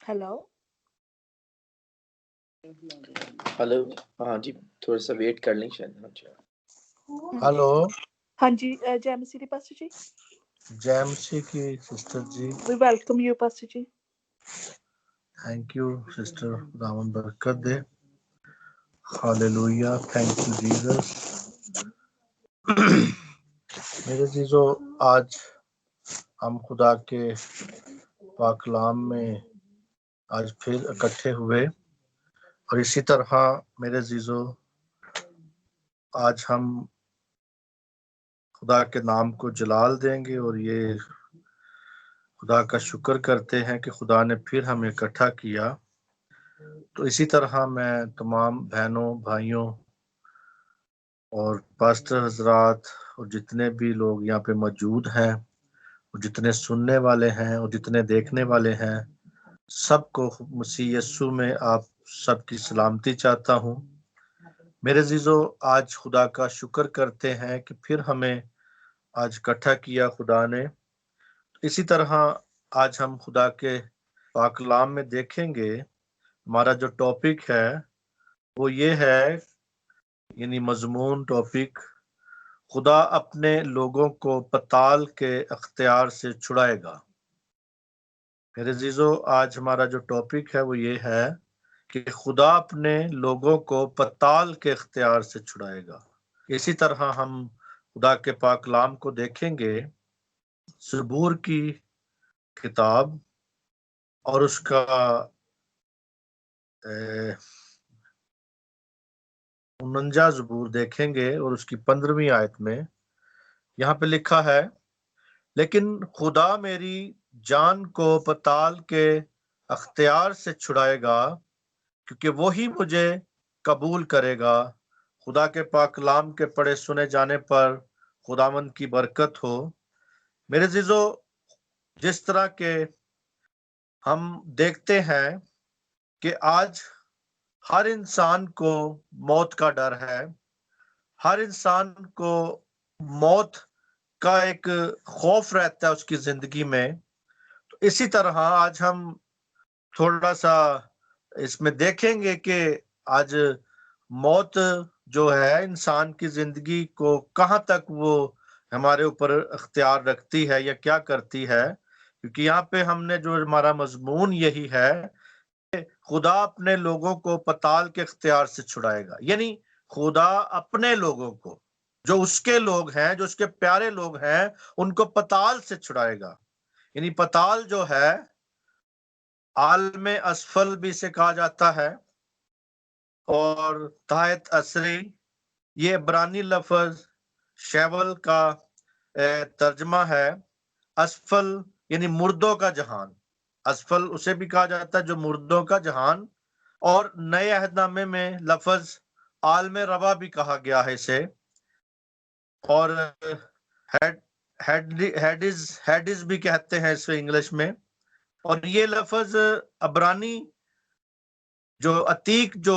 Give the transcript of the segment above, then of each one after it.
Hello. Hello. हाँ जी, थोड़ा सा वेट कर लें शायद। हेलो। हाँ जी, जय मसीह पास्टर जी। जय मसीह की सिस्टर जी। वी वेलकम यू पास्टर जी। थैंक यू सिस्टर, खुदावंद बरकत दे। Hallelujah, thank you Jesus. मेरे जीजो, आज हम खुदा के पाक कलाम में आज फिर इकट्ठे हुए और इसी तरह मेरे जीजो आज हम खुदा के नाम को जलाल देंगे और ये खुदा का शुक्र करते हैं कि खुदा ने फिर हमें इकट्ठा किया। तो इसी तरह मैं तमाम बहनों भाइयों और पास्टर हजरात और जितने भी लोग यहाँ पे मौजूद हैं और जितने सुनने वाले हैं और जितने देखने वाले हैं, सबको मसीह यस्सु में आप सबकी सलामती चाहता हूँ। मेरे जीजो, आज खुदा का शुक्र करते हैं कि फिर हमें आज इकट्ठा किया खुदा ने। इसी तरह आज हम खुदा के पाक कलाम में देखेंगे। हमारा जो टॉपिक है वो ये है, यानी मजमून टॉपिक, खुदा अपने लोगों को पताल के अख्तियार से छुड़ाएगा। मेरे जीजो, आज हमारा जो टॉपिक है वो ये है कि खुदा अपने लोगों को पताल के अख्तियार से छुड़ाएगा। इसी तरह हम खुदा के पाक कलाम को देखेंगे, ज़बूर की किताब और उसका 49 ज़बूर देखेंगे और उसकी 15वीं आयत में यहाँ पे लिखा है, लेकिन खुदा मेरी जान को पताल के अख्तियार से छुड़ाएगा क्योंकि वो ही मुझे कबूल करेगा। खुदा के पाक कलाम के पढ़े सुने जाने पर खुदावंद की बरकत हो। मेरे जीजो, जिस तरह के हम देखते हैं कि आज हर इंसान को मौत का डर है, हर इंसान को मौत का एक खौफ रहता है उसकी जिंदगी में। तो इसी तरह आज हम थोड़ा सा इसमें देखेंगे कि आज मौत जो है इंसान की जिंदगी को कहाँ तक वो हमारे ऊपर अख्तियार रखती है या क्या करती है। क्योंकि यहाँ पे हमने जो हमारा मजमून यही है, खुदा अपने लोगों को पताल के अख्तियार से छुड़ाएगा, यानी खुदा अपने लोगों को, जो उसके लोग हैं, जो उसके प्यारे लोग हैं, उनको पताल से छुड़ाएगा। यानी पताल जो है आलम असफल भी से कहा जाता है और ताहत असरी, ये इब्रानी लफ्ज शेवल का तर्जमा है। असफल यानी मुर्दों का जहान, असफल उसे भी कहा जाता है जो मुर्दों का जहान। और नए अहदनामे में लफ्ज आलम रवा भी कहा गया है इसे, और हेडिस भी कहते हैं इसे इंग्लिश में। और ये लफ्ज अब्रानी जो अतीक जो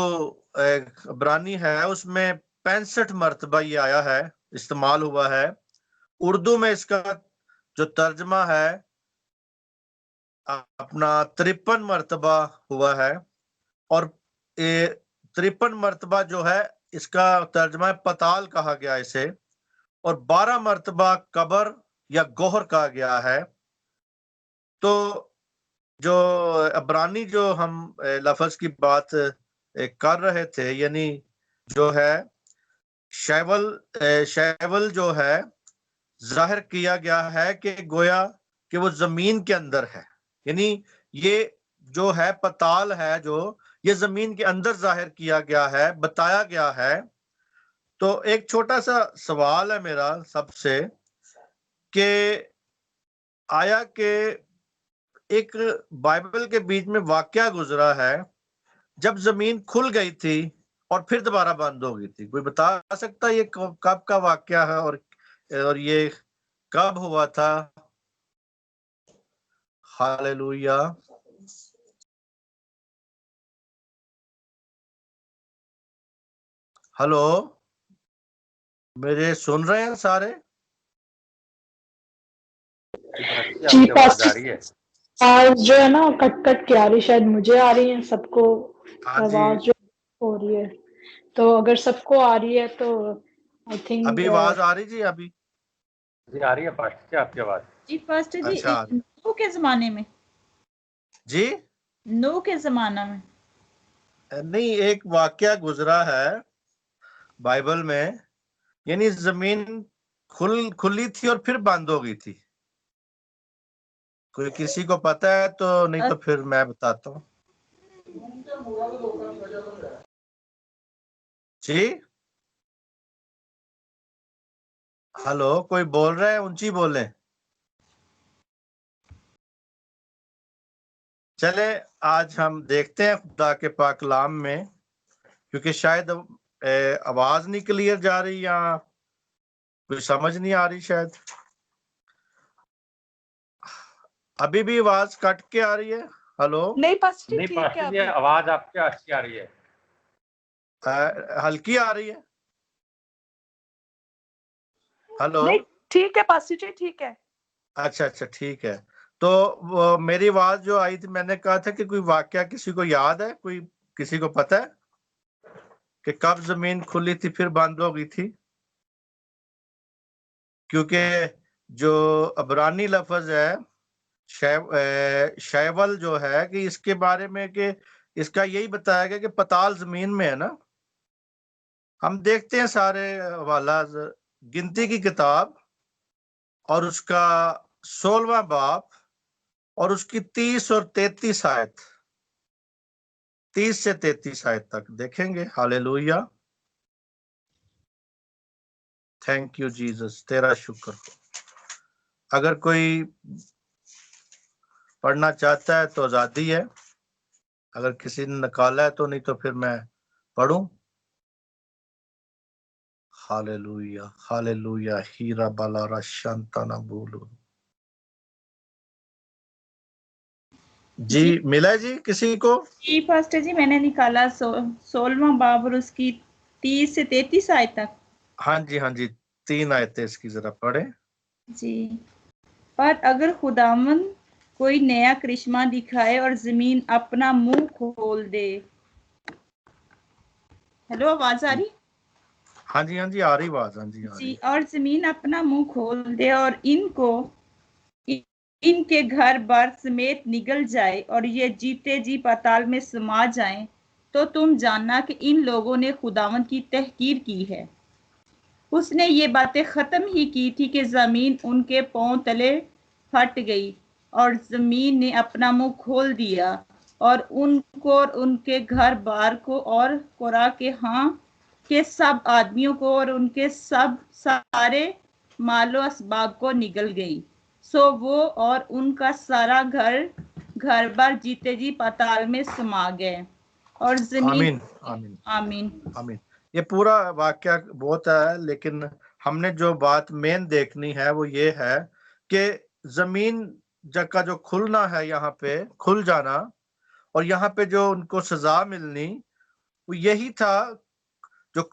अब्रानी है उसमें 65 मरतबा ये आया है, इस्तेमाल हुआ है। उर्दू में इसका जो तर्जमा है अपना 53 मरतबा हुआ है, और 53 मरतबा जो है इसका तर्जमा है पताल कहा गया इसे, और 12 मरतबा कब्र या गोहर कहा गया है। तो जो अब्रानी जो हम लफ्ज की बात कर रहे थे, यानी जो है शैवल जो है जाहिर किया गया है कि गोया कि वो जमीन के अंदर है, यानी ये जो है पताल है जो ये जमीन के अंदर जाहिर किया गया है, बताया गया है। तो एक छोटा सा सवाल है मेरा सबसे कि आया कि एक बाइबल के बीच में वाकया गुजरा है जब जमीन खुल गई थी और फिर दोबारा बंद हो गई थी। कोई बता सकता है ये कब का वाकया है और ये कब हुआ था? हालेलुया। हेलो, मेरे सुन रहे हैं सारे? जी पास्टर। आवाज जो है ना कट कट के आ रही, शायद मुझे आ रही है, सबको हाँ जी, आवाज जो हो रही है। तो अगर सबको आ रही है तो आई थिंक अभी आवाज आ रही जी? अभी जी आ रही है पास्टर जी आपकी आवाज। जी पास्टर जी, अच्छा नूह के जमाने में, जी। नूह के जमाना में नहीं, एक वाकया गुजरा है बाइबल में, यानी जमीन खुली थी और फिर बंद हो गई थी। कोई किसी को पता है तो, नहीं तो फिर मैं बताता हूँ जी। हेलो, कोई बोल रहा है? ऊंची बोले। चले, आज हम देखते हैं खुदा के पाक कलाम में, क्योंकि शायद आवाज नहीं क्लियर जा रही या कोई समझ नहीं आ रही शायद। अभी भी आवाज कट के आ रही है? हेलो, नहीं पास्टर जी, नहीं ठीक है पास्टर जी अभी। आवाज आपकी अच्छी आ रही है। हल्की आ रही है? हेलो, नहीं ठीक है पास्टर जी, ठीक है। अच्छा अच्छा, ठीक है। तो वो मेरी आवाज जो आई थी, मैंने कहा था कि कोई वाकया किसी को याद है, कोई किसी को पता है कि कब जमीन खुली थी फिर बंद हो गई थी? क्योंकि जो अबरानी लफ्ज है शैवल जो है, कि इसके बारे में कि इसका यही बताया गया कि पताल जमीन में है ना। हम देखते हैं सारे हवाला गिनती की किताब और उसका 16वां बाब और उसकी 30 और 33 आयत, 30 से 33 आयत तक देखेंगे। हालेलुया, थैंक यू जीसस, तेरा शुक्र। अगर कोई पढ़ना चाहता है तो आजादी है, अगर किसी ने निकाला है तो, नहीं तो फिर मैं पढ़ूं। हालेलुया हालेलुया, हीरा बालारा शांताना बोलो जी। मिला जी किसी को? जी पास्टर जी, मैंने निकाला 16वां बाब और उसकी 30 से 33 आयत तक। हाँ जी हाँ जी, 3 आयतें इसकी जरा पढ़े जी। पर अगर खुदावन कोई नया करिश्मा दिखाए और जमीन अपना मुंह खोल दे। हेलो, आवाज आ रही? हाँ जी आ रही आवाज, हाँ जी आ जी, रही। और जमीन अपना मुंह खोल दे और इनके घर बार समेत निगल जाए और ये जीते जी पाताल में समा जाएं, तो तुम जानना कि इन लोगों ने खुदावंद की तहकीर की है। उसने ये बातें खत्म ही की थी कि जमीन उनके पांव तले फट गई और जमीन ने अपना मुंह खोल दिया और उनको और उनके घर बार को और कोरा के सब आदमियों को और उनके सब सारे मालो असबाब को निगल गई। सो वो और उनका सारा घर बार जीते जी पाताल में समा गए और जमीन। आमीन आमीन आमीन। आमीन। ये पूरा वाक्य बहुत है, लेकिन हमने जो बात मेन देखनी है वो ये है कि जमीन का जो खुलना है, यहाँ पे खुल जाना, और यहाँ पे जो उनको सजा मिलनी, वो यही था। जो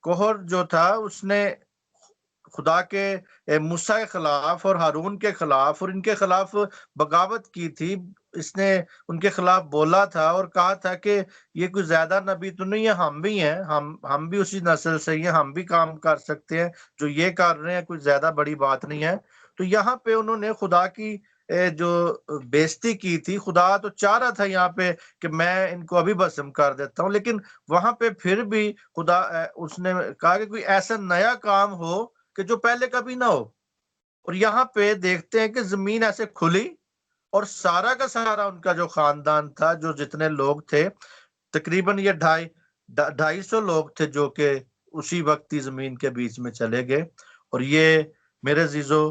कोहर जो था, उसने खुदा के मूसा के खिलाफ और हारून के खिलाफ और इनके खिलाफ बगावत की थी। इसने उनके खिलाफ बोला था और कहा था कि ये कोई ज्यादा नबी तो नहीं है, हम भी हैं, हम भी उसी नस्ल से ही हैं, हम भी काम कर सकते हैं, जो ये कर रहे हैं कोई ज्यादा बड़ी बात नहीं है। तो यहाँ पे उन्होंने खुदा की जो बेइज्जती की थी, खुदा तो चाह रहा था यहाँ पे कि मैं इनको अभी भस्म कर देता हूँ, लेकिन वहां पे फिर भी खुदा उसने कहा कि कोई ऐसा नया काम हो कि जो पहले कभी ना हो। और यहाँ पे देखते हैं कि जमीन ऐसे खुली और सारा का सारा उनका जो खानदान था, जो जितने लोग थे, तकरीबन ये 250 लोग थे, जो कि उसी वक्त ही जमीन के बीच में चले गए। और ये मेरे जीजो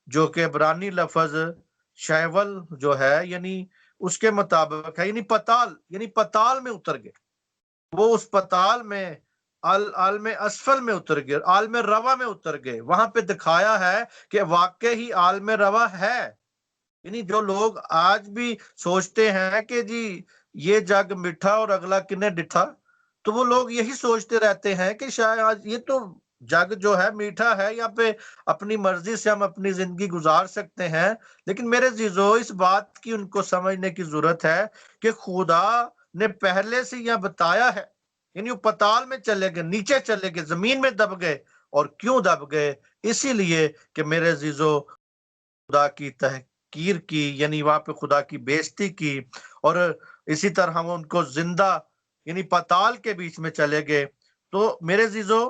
जो कि इब्रानी लफ्ज शैवल जो है, यानी उसके मुताबिक है, यानी पताल में उतर गए। वो उस पताल में आल में असफल में उतर गए, आल में रवा में उतर गए। वहां पे दिखाया है कि वाकई ही आल में रवा है। यानी जो लोग आज भी सोचते हैं कि जी ये जग मिठा और अगला किन्ने डिठा, तो वो लोग यही सोचते रहते हैं कि शायद आज ये तो जग जो है मीठा है, यहाँ पे अपनी मर्जी से हम अपनी जिंदगी गुजार सकते हैं, लेकिन मेरे जीजो इस बात की उनको समझने की जरूरत है कि खुदा ने पहले से यह बताया है, यानी वो पताल में चले गए, नीचे चले गए, जमीन में दब गए। और क्यों दब गए? इसीलिए कि मेरे जीजो खुदा की तहकीर की, यानी वहां पे खुदा की बेइज्जती की, और इसी तरह वो उनको जिंदा यानी पताल के बीच में चले गए। तो मेरे जीजो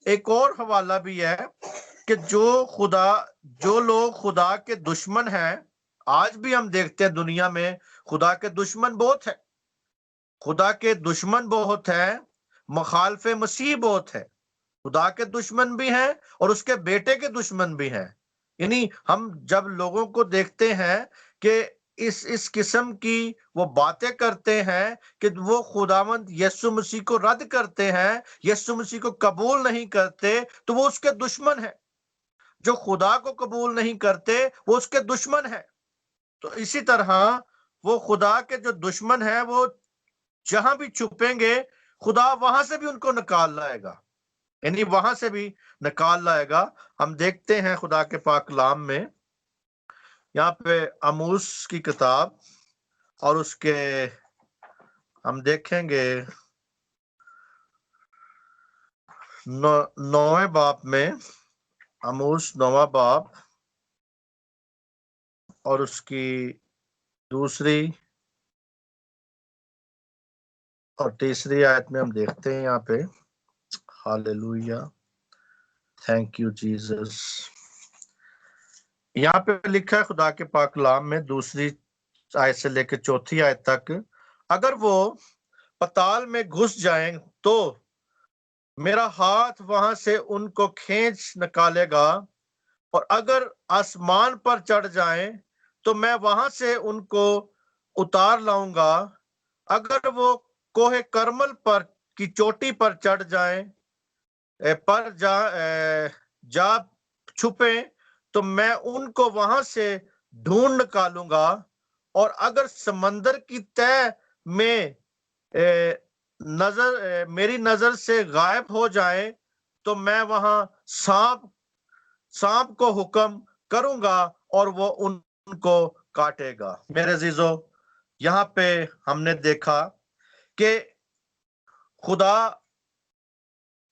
एक और हवाला भी है कि जो लोग खुदा के दुश्मन हैं, आज भी हम देखते हैं दुनिया में खुदा के दुश्मन बहुत है, खुदा के दुश्मन बहुत है, मुखालफे मसीह बहुत है। खुदा के दुश्मन भी हैं और उसके बेटे के दुश्मन भी हैं। यानी हम जब लोगों को देखते हैं कि इस किस्म की वो बातें करते हैं कि वो खुदावंद यीशु मसीह को रद्द करते हैं, यीशु मसीह को कबूल नहीं करते, तो वो उसके दुश्मन है। जो खुदा को कबूल नहीं करते वो उसके दुश्मन है। तो इसी तरह वो खुदा के जो दुश्मन है वो जहां भी छुपेंगे, खुदा वहां से भी उनको निकाल लाएगा, यानी वहां से भी निकाल लाएगा। हम देखते हैं खुदा के पाक कलाम में, यहाँ पे आमोस की किताब और उसके हम देखेंगे 9वें बाब में, आमोस 9वां बाब और उसकी दूसरी और तीसरी आयत में हम देखते हैं यहाँ पे, हालेलुया, थैंक यू जीसस। यहाँ पे लिखा है खुदा के पाक कलाम में, दूसरी आयत से लेकर चौथी आयत तक, अगर वो पताल में घुस जाएं तो मेरा हाथ वहां से उनको खींच निकालेगा, और अगर आसमान पर चढ़ जाएं तो मैं वहां से उनको उतार लाऊंगा। अगर वो कोहे करमल पर की चोटी पर चढ़ जाएं पर जा छुपे तो मैं उनको वहां से ढूंढ निकालूंगा। और अगर समंदर की तह में मेरी नजर से गायब हो जाए तो मैं वहां सांप को हुक्म करूंगा और वो उनको काटेगा। मेरे जीजो, यहाँ पे हमने देखा कि खुदा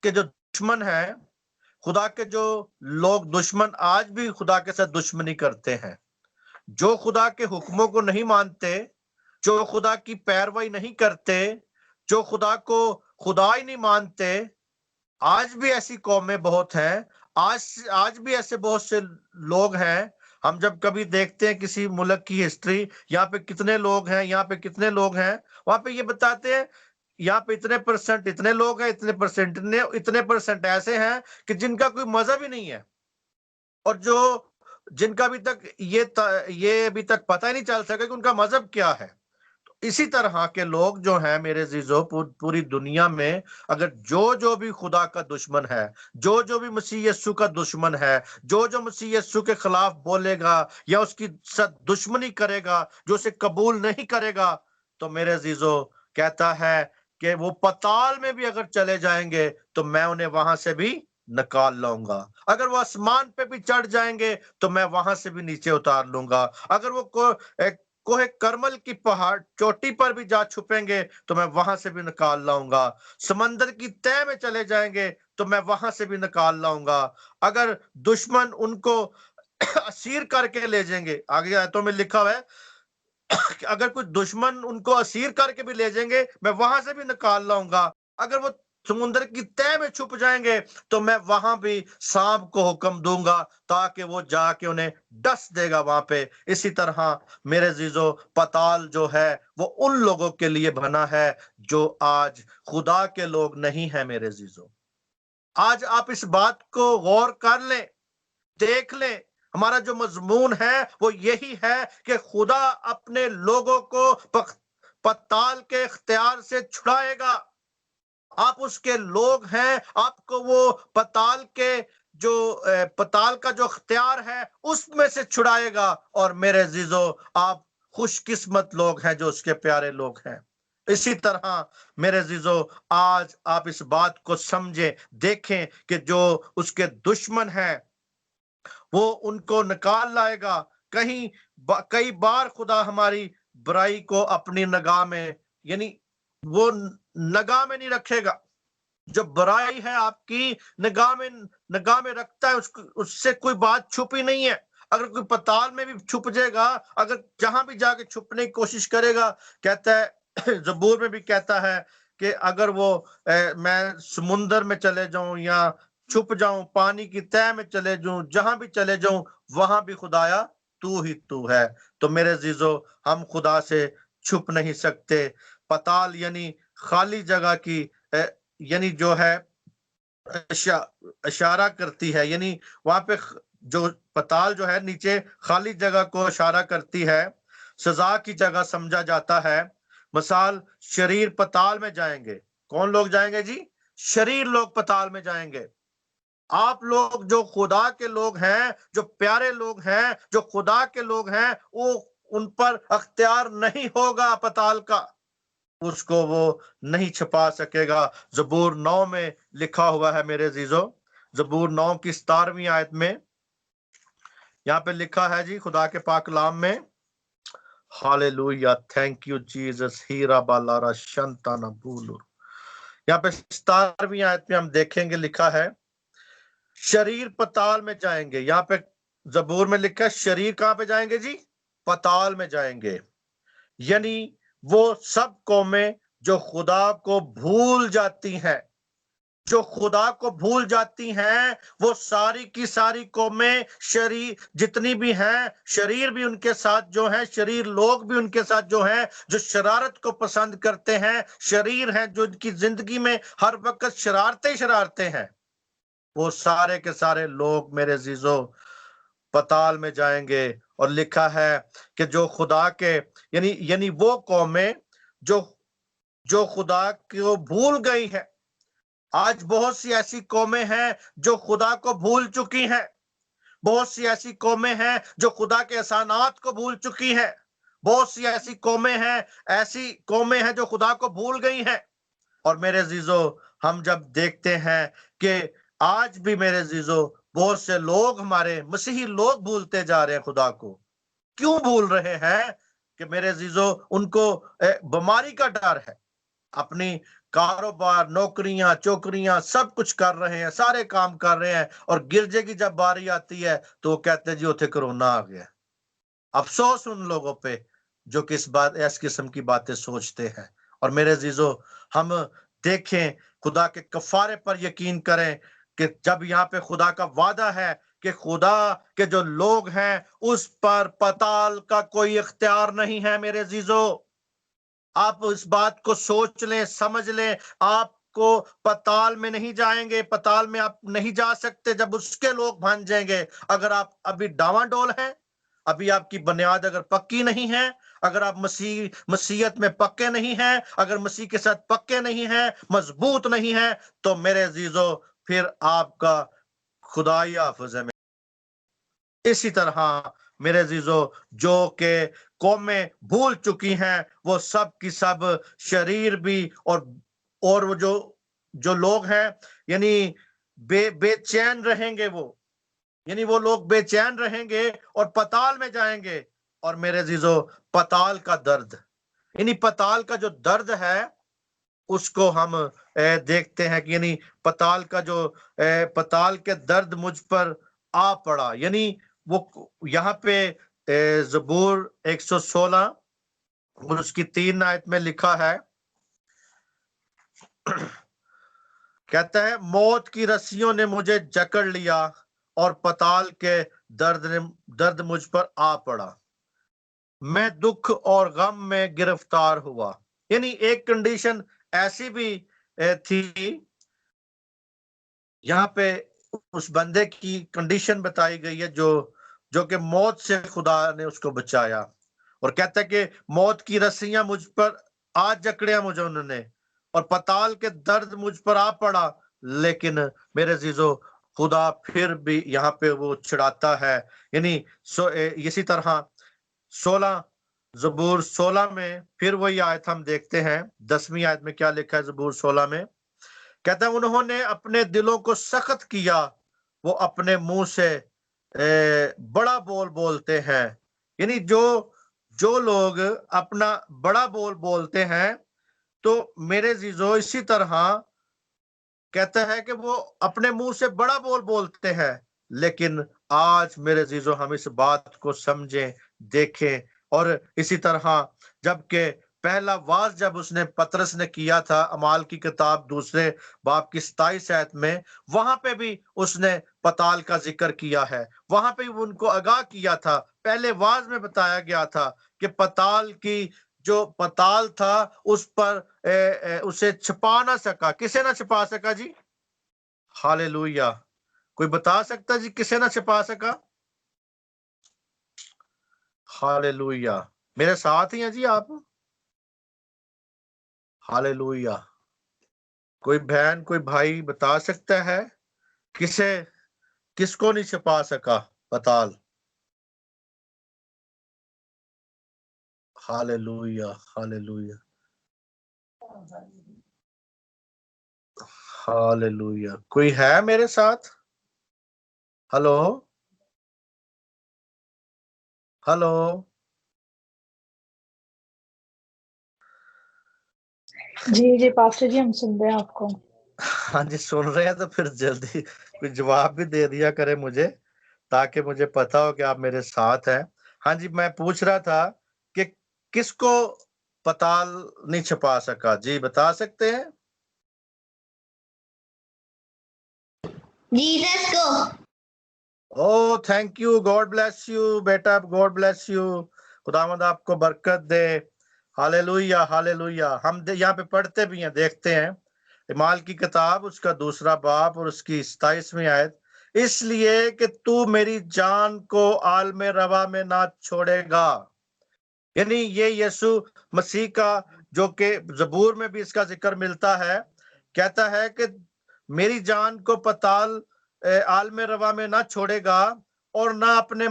के जो दुश्मन है, खुदा के जो लोग दुश्मन आज भी खुदा के साथ दुश्मनी करते हैं, जो खुदा के हुक्मों को नहीं मानते, जो खुदा की पैरवाई नहीं करते, जो खुदा को खुदा ही नहीं मानते, आज भी ऐसी कौमें बहुत हैं, आज भी ऐसे बहुत से लोग हैं। हम जब कभी देखते हैं किसी मुल्क की हिस्ट्री, यहाँ पे कितने लोग हैं, यहाँ पे कितने लोग हैं, वहां पे ये बताते हैं यहाँ पे इतने परसेंट इतने लोग हैं, इतने परसेंट ऐसे हैं कि जिनका कोई मजहब ही नहीं है, और जिनका अभी तक ये अभी तक पता ही नहीं चल सका कि उनका मजहब क्या है। तो इसी तरह के लोग जो हैं मेरे जीजो, पूरी दुनिया में अगर जो भी खुदा का दुश्मन है, जो भी मसीह यीशु का दुश्मन है, जो मसीह यीशु के खिलाफ बोलेगा या उसकी साथ दुश्मनी करेगा, जो उसे कबूल नहीं करेगा, तो मेरे जीजो कहता है कि वो पताल में भी अगर चले जाएंगे तो मैं उन्हें वहां से भी निकाल लाऊंगा। अगर वो आसमान पे भी चढ़ जाएंगे तो मैं वहां से भी नीचे उतार लूंगा। अगर वो कोहे करमल की पहाड़ चोटी पर भी जा छुपेंगे तो मैं वहां से भी निकाल लाऊंगा। समंदर की तह में चले जाएंगे तो मैं वहां से भी निकाल लाऊंगा। अगर दुश्मन उनको असीर करके ले जाएंगे, आगे आयतों में लिखा हुआ है कि अगर कुछ दुश्मन उनको असीर करके भी ले जाएंगे मैं वहां से भी निकाल लाऊंगा। अगर वो समुद्र की तह में छुप जाएंगे तो मैं वहां भी सांप को हुक्म दूंगा ताकि वो जाके उन्हें डस देगा वहां पे। इसी तरह मेरे जीजो, पताल जो है वो उन लोगों के लिए बना है जो आज खुदा के लोग नहीं है। मेरे जीजो, आज आप इस बात को गौर कर लें, देख लें, हमारा जो मजमून है वो यही है कि खुदा अपने लोगों को पताल के इख्तियार से छुड़ाएगा। आप उसके लोग हैं, आपको वो पताल का जो इख्तियार है उसमें से छुड़ाएगा। और मेरे जीजो, आप खुशकिस्मत लोग हैं जो उसके प्यारे लोग हैं। इसी तरह मेरे अजीजों, आज आप इस बात को समझें, देखें कि जो उसके दुश्मन हैं वो उनको निकाल लाएगा। कई बार खुदा हमारी बुराई को अपनी निगाह में, यानी वो निगाह में नहीं रखेगा। जो बुराई है आपकी निगाह में रखता है, उससे कोई बात छुपी नहीं है। अगर कोई पताल में भी छुप जाएगा, अगर जहां भी जाके छुपने की कोशिश करेगा, कहता है जबूर में भी कहता है कि अगर वो मैं समुंदर में चले जाऊं या छुप जाऊं, पानी की तह में चले जाऊं, जहां भी चले जाऊं, वहां भी खुदाया तू ही तू है। तो मेरे अजीजों, हम खुदा से छुप नहीं सकते। पताल यानी खाली जगह की यानी जो है इशारा करती है, यानी वहां पे जो पताल जो है नीचे खाली जगह को इशारा करती है, सजा की जगह समझा जाता है। मिसाल, शरीर पताल में जाएंगे। कौन लोग जाएंगे जी? शरीर लोग पताल में जाएंगे। आप लोग जो खुदा के लोग हैं, जो प्यारे लोग हैं, जो खुदा के लोग हैं, वो उन पर अख्तियार नहीं होगा पताल का, उसको वो नहीं छुपा सकेगा। जबूर 9 में लिखा हुआ है मेरे अजीजों, जबूर 9 की 17वीं आयत में यहाँ पे लिखा है जी, खुदा के पाक कलाम में, हालेलुया, थैंक यू जीसस, हीरा बालारा शंताना बूलुर। यहाँ पे 17वीं आयत में हम देखेंगे, लिखा है शरीर पताल में जाएंगे। यहाँ पे जबूर में लिखा है शरीर कहां पे जाएंगे जी? पताल में जाएंगे। यानी वो सब कौमें जो खुदा को भूल जाती हैं, जो खुदा को भूल जाती हैं, वो सारी की सारी कौमें, शरीर जितनी भी हैं, शरीर भी उनके साथ जो हैं, शरीर लोग भी उनके साथ जो हैं, जो शरारत को पसंद करते हैं, शरीर हैं जो उनकी जिंदगी में हर वक्त शरारते हैं, वो सारे के सारे लोग मेरे अजीजों पताल में जाएंगे। और लिखा है कि जो खुदा के यानी वो कौमें जो खुदा को भूल गई है। आज बहुत सी ऐसी कौमें हैं जो खुदा को भूल चुकी हैं। बहुत सी ऐसी कौमें हैं जो खुदा के एहसानात को भूल चुकी हैं। बहुत सी ऐसी कौमें हैं जो खुदा को भूल गई हैं। और मेरे अजीजों, हम जब देखते हैं कि आज भी मेरे अजीजों बहुत से लोग, हमारे मसीही लोग भूलते जा रहे हैं खुदा को। क्यों भूल रहे हैं? कि मेरे अजीजों, उनको बीमारी का डर है। अपनी कारोबार, नौकरियां, चौकरियां सब कुछ कर रहे हैं, सारे काम कर रहे हैं, और गिरजे की जब बारी आती है तो वो कहते हैं जी उथे कोरोना आ गया। अफसोस उन लोगों पे जो इस किस्म की बातें सोचते हैं। और मेरे अजीजों, हम देखें, खुदा के कफारे पर यकीन करें कि जब यहाँ पे खुदा का वादा है कि खुदा के जो लोग हैं उस पर पताल का कोई इख्तियार नहीं है। मेरे अजीजों, आप इस बात को सोच लें, समझ लें, आपको पताल में नहीं जाएंगे, पताल में आप नहीं जा सकते जब उसके लोग भान जाएंगे। अगर आप अभी डावाडोल हैं, अभी आपकी बुनियाद अगर पक्की नहीं है, अगर आप मसीहत में पक्के नहीं हैं, अगर मसीह के साथ पक्के नहीं हैं, मजबूत नहीं हैं, तो मेरे अजीजों फिर आपका खुदाई हाफिज है। इसी तरह मेरे अजीजों, जो के कौमें भूल चुकी हैं, वो सब की सब शरीर भी और वो जो लोग हैं, यानी बेचैन रहेंगे। वो लोग बेचैन रहेंगे और पताल में जाएंगे। और मेरे अजीजों, पताल का दर्द, यानी पताल का जो दर्द है उसको हम देखते हैं कि यानी पताल के दर्द मुझ पर आ पड़ा। यानी वो यहाँ पे ज़बूर 116 और उसकी 3 आयत में लिखा है, कहता है मौत की रस्सियों ने मुझे जकड़ लिया और पताल के दर्द मुझ पर आ पड़ा। मैं दुख और गम में गिरफ्तार हुआ। यानी एक कंडीशन ऐसी भी थी, यहाँ पे उस बंदे की कंडीशन बताई गई है जो कि मौत से खुदा ने उसको बचाया। और कहता है कि मौत की रस्सियां मुझ पर आज जकड़िया मुझे उन्होंने, और पताल के दर्द मुझ पर आ पड़ा। लेकिन मेरे अजीजों, खुदा फिर भी यहाँ पे वो छुड़ाता है। यानी इसी तरह 16 ज़बूर 16 में फिर वही आयत हम देखते हैं। 10वीं आयत में क्या लिखा है ज़बूर 16 में? कहता है उन्होंने अपने दिलों को सख्त किया, वो अपने मुंह से बड़ा बोल बोलते हैं। यानी जो लोग अपना बड़ा बोल बोलते हैं, तो मेरे जीजो इसी तरह कहता है कि वो अपने मुंह से बड़ा बोल बोलते हैं। लेकिन आज मेरे जीजो हम इस बात को समझें, देखें, और इसी तरह जबकि पहला वाज जब उसने पतरस ने किया था अमाल की किताब 2 बाब की 27 आयत में, वहां पे भी उसने पताल का जिक्र किया है। वहां पे भी उनको आगाह किया था। पहले वाज में बताया गया था कि पताल की जो पताल था उस पर उसे छिपा ना सका। किसे ना छिपा सका जी? हालेलुया। कोई बता सकता जी किसे ना छिपा सका? हालेलुया। मेरे साथ ही हैं जी आप? हालेलुया। कोई बहन कोई भाई बता सकता है किसको नहीं छिपा सका पताल? Hallelujah, hallelujah, hallelujah. कोई है मेरे साथ? Hello, hello. जी पास्टर जी, हम सुन रहे हैं आपको। हाँ जी, सुन रहे हैं तो फिर जल्दी कोई जवाब भी दे दिया करे मुझे, ताकि मुझे पता हो कि आप मेरे साथ हैं। हाँ जी, मैं पूछ रहा था कि किसको पताल नहीं छिपा सका? जी बता सकते हैं? जीसस को। Oh thank you, God bless you बेटा, गॉड ब्लेस यू। खुदावंद आपको बरकत दे। Hallelujah, hallelujah. हम यहाँ पे पढ़ते भी हैं, देखते हैं इमाल की किताब उसका 2 बाब और उसकी 27वीं आयत। इसलिए कि तू मेरी जान को आलम रवा में ना छोड़ेगा। यानी ये यीशु मसीह का, जो कि ज़बूर में भी इसका जिक्र मिलता है, कहता है कि मेरी जान को पताल आलम रवा में ना छोड़ेगा और ना अपने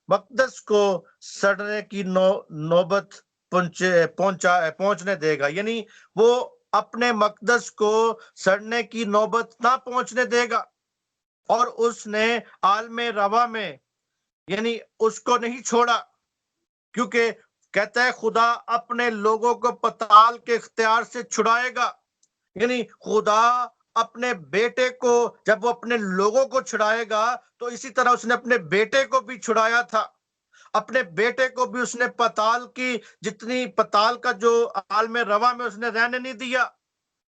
मकदस को सड़ने की नौबत पहुंचने देगा। यानी वो अपने मकदस को सड़ने की नौबत ना पहुंचने देगा। और उसने आलम रवा में यानी उसको नहीं छोड़ा, क्योंकि कहता है खुदा अपने लोगों को पताल के इख्तियार से छुड़ाएगा। यानी खुदा अपने बेटे को, जब वो अपने लोगों को छुड़ाएगा, तो इसी तरह उसने अपने बेटे को भी छुड़ाया था। अपने बेटे को भी उसने पताल की, जितनी पताल का जो आलम रवा में उसने रहने नहीं दिया।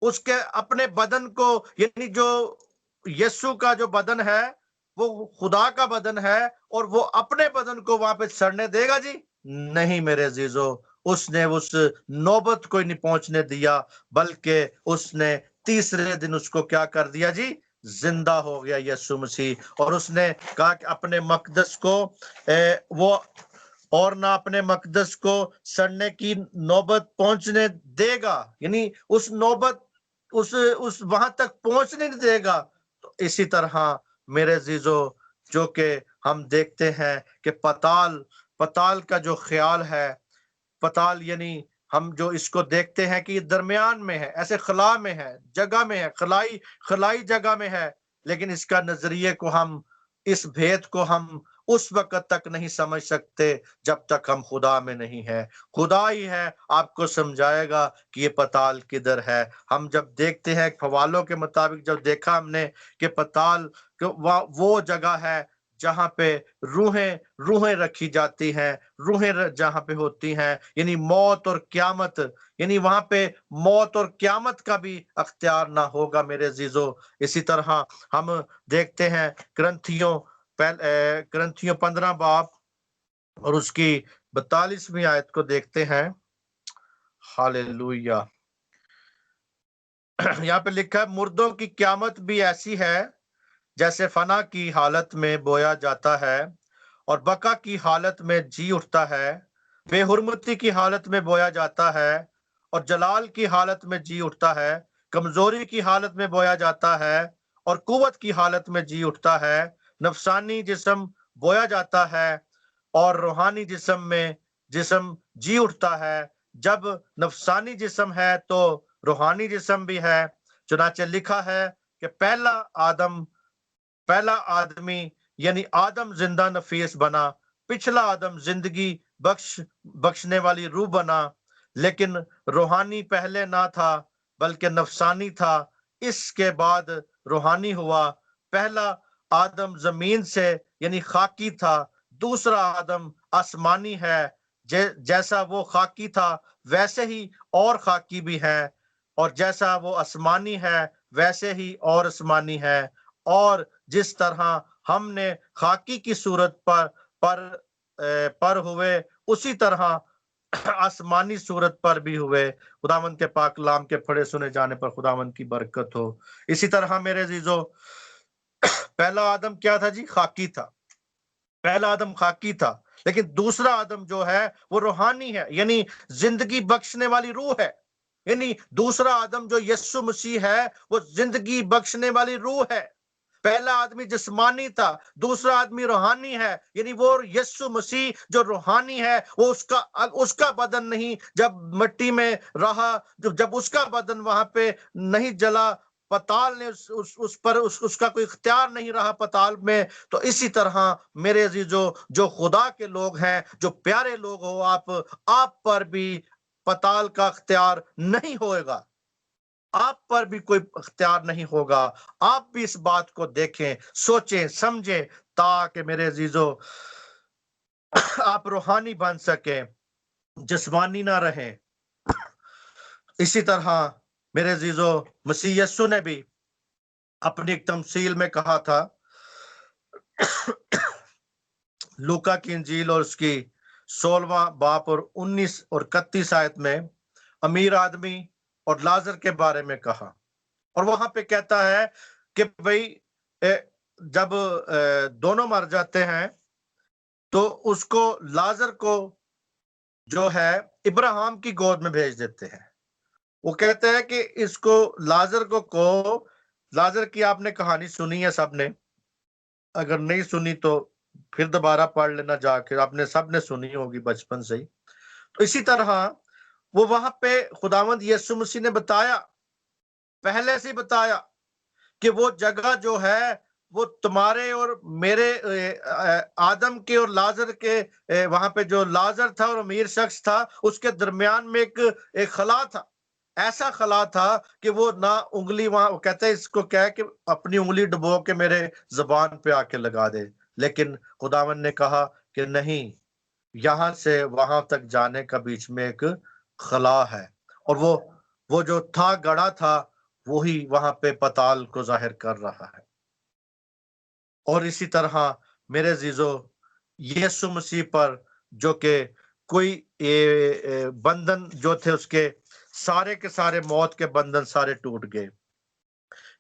उसके अपने बदन को, यानी जो यीशु का जो बदन है वो खुदा का बदन है, और वो अपने बदन को वहां पे सड़ने देगा जी? नहीं मेरे अजीजों, उसने उस नौबत को नहीं पहुंचने दिया, बल्कि उसने तीसरे दिन उसको क्या कर दिया जी? जिंदा हो गया यीशु मसीह। और उसने कहा कि अपने मकदस को वो और ना अपने मकदस को सड़ने की नौबत पहुंचने देगा। यानी उस नौबत उस वहां तक पहुंचने नहीं देगा। तो इसी तरह मेरे जीजो, जो कि हम देखते हैं कि पताल का जो ख्याल है, पताल यानी हम जो इसको देखते हैं कि दरमियान में है, ऐसे खला में है, जगह में है, खलाई जगह में है। लेकिन इसका नजरिए को हम, इस भेद को हम उस वक्त तक नहीं समझ सकते जब तक हम खुदा में नहीं है। खुदा ही है आपको समझाएगा कि ये पताल किधर है। हम जब देखते हैं हवालों के मुताबिक, जब देखा हमने कि पताल वो जगह है जहां पे रूहें रखी जाती हैं, रूहें जहां पे होती हैं, यानी मौत और क्यामत, यानी वहां पे मौत और क्यामत का भी अख्तियार ना होगा मेरे अजीजों। इसी तरह हम देखते हैं ग्रंथियों 15 बाब और उसकी 42वीं आयत को देखते हैं। हालेलुया। यहाँ पे लिखा है, मुर्दों की क्यामत भी ऐसी है जैसे फना की हालत में बोया जाता है और बका की हालत में जी उठता है, बेहुरमती की हालत में बोया जाता है और जलाल की हालत में जी उठता है, कमजोरी की हालत में बोया जाता है और कुवत की हालत में जी उठता है, नफसानी जिस्म बोया जाता है और रूहानी जिस्म में जिस्म जी उठता है, जब नफसानी जिस्म है तो रूहानी जिस्म भी है। चुनाचे लिखा है कि पहला आदमी यानी आदम जिंदा नफीस बना, पिछला आदम जिंदगी बख्शने वाली रूह बना, लेकिन रूहानी पहले ना था बल्कि नफसानी था, इसके बाद रूहानी हुआ। पहला आदम जमीन से यानी खाकी था, दूसरा आदम आसमानी है। जैसा वो खाकी था वैसे ही और खाकी भी है, और जैसा वो आसमानी है वैसे ही और आसमानी है। और जिस तरह हमने खाकी की सूरत पर हुए, उसी तरह आसमानी सूरत पर भी हुए। खुदावंद के पाक कलाम के पढ़े सुने जाने पर खुदावंद की बरकत हो। इसी तरह मेरे अजीजों, पहला आदम क्या था जी? खाकी था। पहला आदम खाकी था, लेकिन दूसरा आदम जो है वो रूहानी है, यानी जिंदगी बख्शने वाली रूह है। यानी दूसरा आदम जो यीशु मसीह है वो जिंदगी बख्शने वाली रूह है। पहला आदमी जिस्मानी था, दूसरा आदमी रूहानी है, यानी वो यीशु मसीह जो रूहानी है वो उसका बदन नहीं जब मिट्टी में रहा, जब उसका बदन वहां पे नहीं जला, पताल ने उस पर उसका कोई इख्तियार नहीं रहा पताल में। तो इसी तरह मेरे अजीजों, जो खुदा के लोग हैं, जो प्यारे लोग हो आप पर भी पताल का इख्तियार नहीं होएगा, आप पर भी कोई इख्तियार नहीं होगा। आप भी इस बात को देखें, सोचें, समझें, ताकि मेरे अजीजों आप रूहानी बन सके, जिस्मानी ना रहें। इसी तरह मेरे अजीजों, मसीह यीशु ने भी अपनी एक तमसील में कहा था, लूका की इंजील और उसकी 16वां बाप और 19 और 31 आयत में अमीर आदमी और लाजर के बारे में कहा। और वहां पे कहता है कि भाई जब दोनों मर जाते हैं तो उसको, लाजर को जो है इब्राहिम की गोद में भेज देते हैं। वो कहते हैं कि इसको लाजर की आपने कहानी सुनी है सबने, अगर नहीं सुनी तो फिर दोबारा पढ़ लेना जाके, आपने सबने सुनी होगी बचपन से ही। तो इसी तरह वो वहां पे खुदावंद यीशु मसीह ने बताया, पहले से बताया कि वो जगह जो है वो तुम्हारे और मेरे आदम के और लाजर के, वहां पे जो लाजर था और अमीर शख्स था उसके दरमियान में एक खला था। ऐसा खला था कि वो ना उंगली, वहां कहते हैं इसको क्या है कि अपनी उंगली डुबो के मेरे जबान पे आके लगा दे, लेकिन खुदावन ने कहा कि नहीं, यहां से वहां तक जाने का बीच में एक खला है, और वो जो था गड़ा था वही वहां पे पताल को जाहिर कर रहा है। और इसी तरह मेरे अजीजों, यीशु मसीह पर जो कि कोई बंधन जो थे उसके सारे के सारे, मौत के बंधन सारे टूट गए।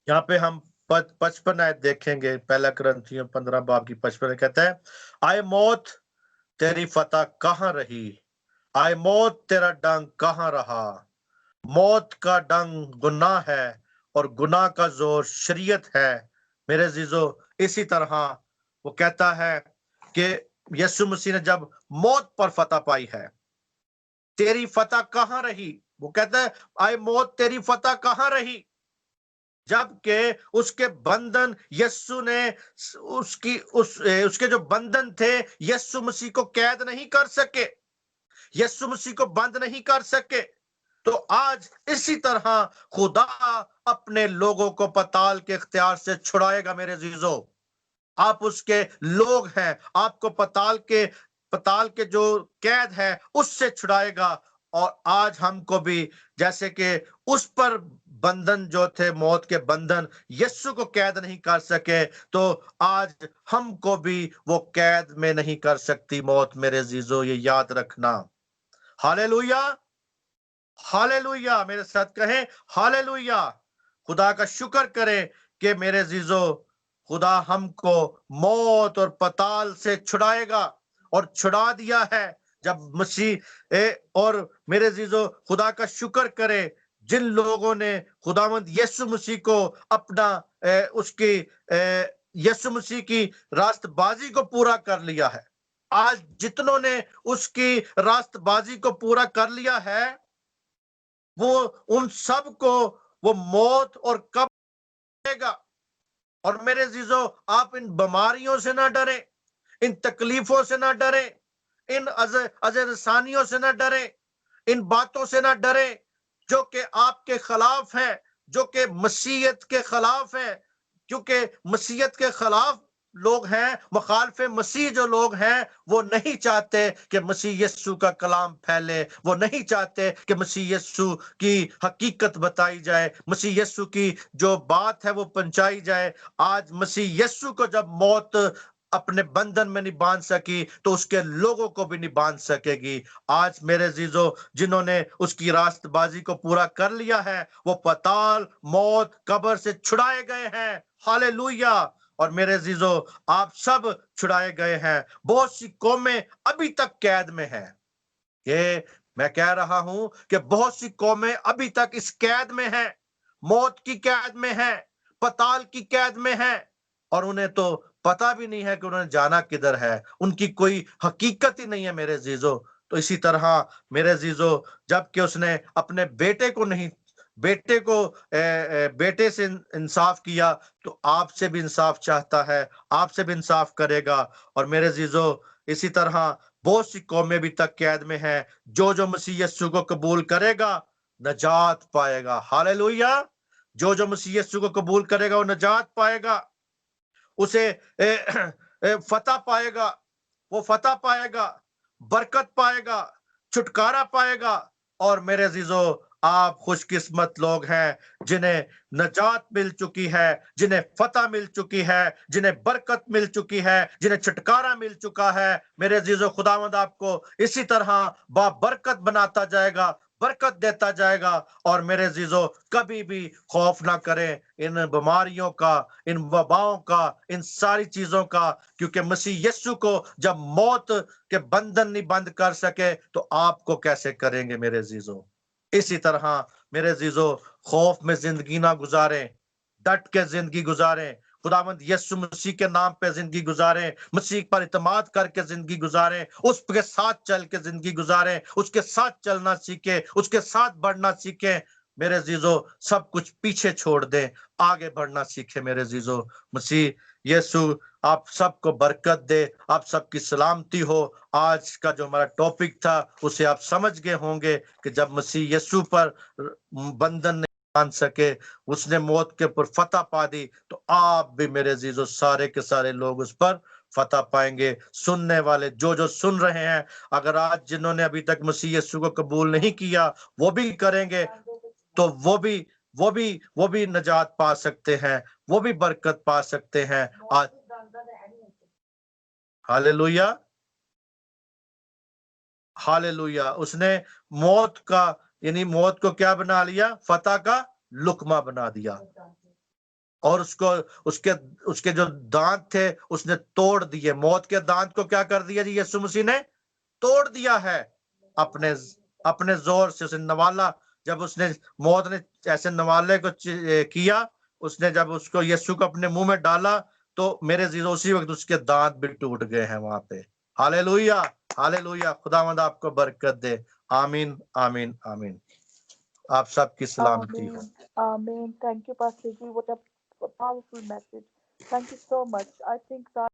यहाँ पे हम 55 आयत देखेंगे, पहला कुरिन्थियों 15 बाब की 55 कहता है, आए मौत तेरी फतह कहाँ रही, आए मौत तेरा डंग कहाँ रहा। मौत का डंग गुनाह है और गुनाह का जोर शरीयत है। मेरे अजीजों, इसी तरह वो कहता है कि यीशु मसीह ने जब मौत पर फतह पाई है, तेरी फतह कहाँ रही, वो कहता है आए मौत तेरी फतह कहाँ रही, जबकि उसके बंधन यीशु ने उसके जो बंधन थे यीशु मसीह को कैद नहीं कर सके, यीशु मसीह को बंद नहीं कर सके। तो आज इसी तरह खुदा अपने लोगों को पताल के इख्तियार से छुड़ाएगा। मेरे अजीजों, आप उसके लोग हैं, आपको पताल के जो कैद है उससे छुड़ाएगा। और आज हमको भी, जैसे कि उस पर बंधन जो थे, मौत के बंधन यीशु को कैद नहीं कर सके, तो आज हमको भी वो कैद में नहीं कर सकती मौत। मेरे अजीजों, ये याद रखना। हालेलुया, हालेलुया, मेरे साथ कहें हालेलुया। खुदा का शुक्र करें कि मेरे अजीजों, खुदा हमको मौत और पताल से छुड़ाएगा, और छुड़ा दिया है जब मसीह। और मेरे अजीजों, खुदा का शुक्र करें जिन लोगों ने खुदावंद यीशु मसीह को अपना उसकी यीशु मसीह की रास्तबाजी को पूरा कर लिया है। आज जितनों ने उसकी रास्तबाजी को पूरा कर लिया है, वो उन सब को वो मौत और कब देगा। और मेरे अजीजों, आप इन बीमारियों से ना डरें, इन तकलीफों से ना डरें, इन अजरसानियों से ना डरें, इन बातों से ना डरें जो कि आपके खिलाफ है, जो कि मसीहत के खिलाफ है। क्योंकि मसीहत के खिलाफ लोग हैं, मुखालफे मसीह जो लोग हैं, वो नहीं चाहते कि मसीह यस्सु का कलाम फैले, वो नहीं चाहते कि मसीह यस्सु की हकीकत बताई जाए, मसीह यस्सु की जो बात है वो पहुंचाई जाए। आज मसीह यस्सु को जब मौत अपने बंधन में नहीं बांध सकी, तो उसके लोगों को भी नहीं बांध सकेगी। आज मेरे अजीजों, जिन्होंने उसकी रास्तबाजी को पूरा कर लिया है, वो पताल, मौत, कब्र से छुड़ाए गए हैं। हालेलुया। और मेरे अजीजों, आप सब छुड़ाए गए हैं। बहुत सी कौमें अभी तक कैद में हैं। ये मैं कह रहा हूं कि बहुत सी कौमें अभी तक इस कैद में हैं, मौत की कैद में हैं, पताल की कैद में हैं, और उन्हें तो पता भी नहीं है कि उन्होंने जाना किधर है। उनकी कोई हकीकत ही नहीं है मेरे अजीजों। तो इसी तरह मेरे अजीजों, जबकि उसने अपने बेटे से इंसाफ किया, तो आपसे भी इंसाफ चाहता है, आपसे भी इंसाफ करेगा। और मेरे अजीजों, इसी तरह बहुत सी कौमें अभी तक कैद में हैं। जो मसीह यीशु को कबूल करेगा नजात पाएगा। हालेलुया। जो मसीह यीशु को कबूल करेगा वो नजात पाएगा, उसे फतह पाएगा, वो फतह पाएगा, बरकत पाएगा, छुटकारा पाएगा। और मेरे अजीजों, आप खुशकिस्मत लोग हैं जिन्हें नजात मिल चुकी है, जिन्हें फतह मिल चुकी है, जिन्हें बरकत मिल चुकी है, जिन्हें छुटकारा मिल चुका है। मेरे अजीजों, खुदावंद आपको इसी तरह बाबरकत बनाता जाएगा, बरकत देता जाएगा। और मेरे अजीजों, कभी भी खौफ ना करें इन बीमारियों का, इन वबाओं का, इन सारी चीजों का, क्योंकि मसीह यीशु को जब मौत के बंधन नहीं बंद कर सके, तो आपको कैसे करेंगे मेरे अजीजों। इसी तरह मेरे अजीजों, खौफ में जिंदगी ना गुजारें, डट के जिंदगी गुजारें, खुदावंद यीशु मसीह के नाम पे जिंदगी गुजारें, मसीह पर इत्मीनान करके जिंदगी गुजारें, उसके साथ चल के जिंदगी गुजारें, उसके साथ चलना सीखें, उसके साथ बढ़ना सीखें। मेरे अजीजों, सब कुछ पीछे छोड़ दें, आगे बढ़ना सीखें। मेरे अजीजों, मसीह यीशु आप सबको बरकत दे, आप सबकी सलामती हो। आज का जो हमारा टॉपिक था उसे आप समझ गए होंगे कि जब मसीह यीशु पर बंधन नहीं बांध सके, उसने मौत के ऊपर फतह पा दी, तो आप भी मेरे अजीजों सारे के सारे लोग उस पर फतह पाएंगे। सुनने वाले जो सुन रहे हैं, अगर आज जिन्होंने अभी तक मसीह यीशु को कबूल नहीं किया वो भी करेंगे, तो वो भी नजात पा सकते हैं, वो भी बरकत पा सकते हैं। आज हालेलुया, हालेलुया। उसने मौत का यानी मौत को क्या बना लिया, फतह का लुकमा बना दिया। और उसके जो दांत थे उसने तोड़ दिए। मौत के दांत को क्या कर दिया जी, यीशु मसीह ने तोड़ दिया है। अपने जोर से उसे नवाला। जब उसने मौत ने ऐसे नवाले को किया, उसने जब उसको यीशु को अपने मुंह में डाला, तो मेरे अजीजों उसी वक्त उसके दांत भी टूट गए हैं वहां पे। Hallelujah, hallelujah. खुदावंद आपको बरकत दे। आमीन, आमीन, आमीन। आप सबकी सलामती हो। Amen. Thank you, Pastor Ji. What a powerful message. Thank you so much. I think that